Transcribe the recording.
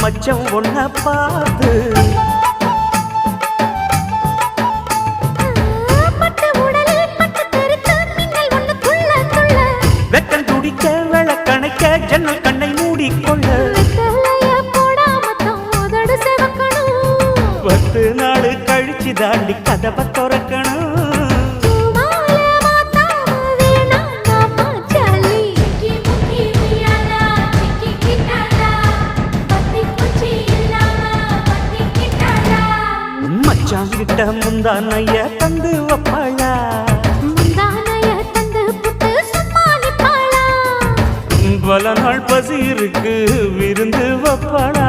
மச்சம் ஒன்ன பார்த்து வெக்கம் துடிக்க விளக்கணைக்க ஜன்னல் கண்ணை மூடிக்கொள்ள 10 நாள் கழிச்சு தாண்டி கதவை திறக்கணும் மச்சாங்கிட்ட முந்தானைய தந்து வப்பாளா பல நாள் பசி இருக்கு விருந்து வப்பாளா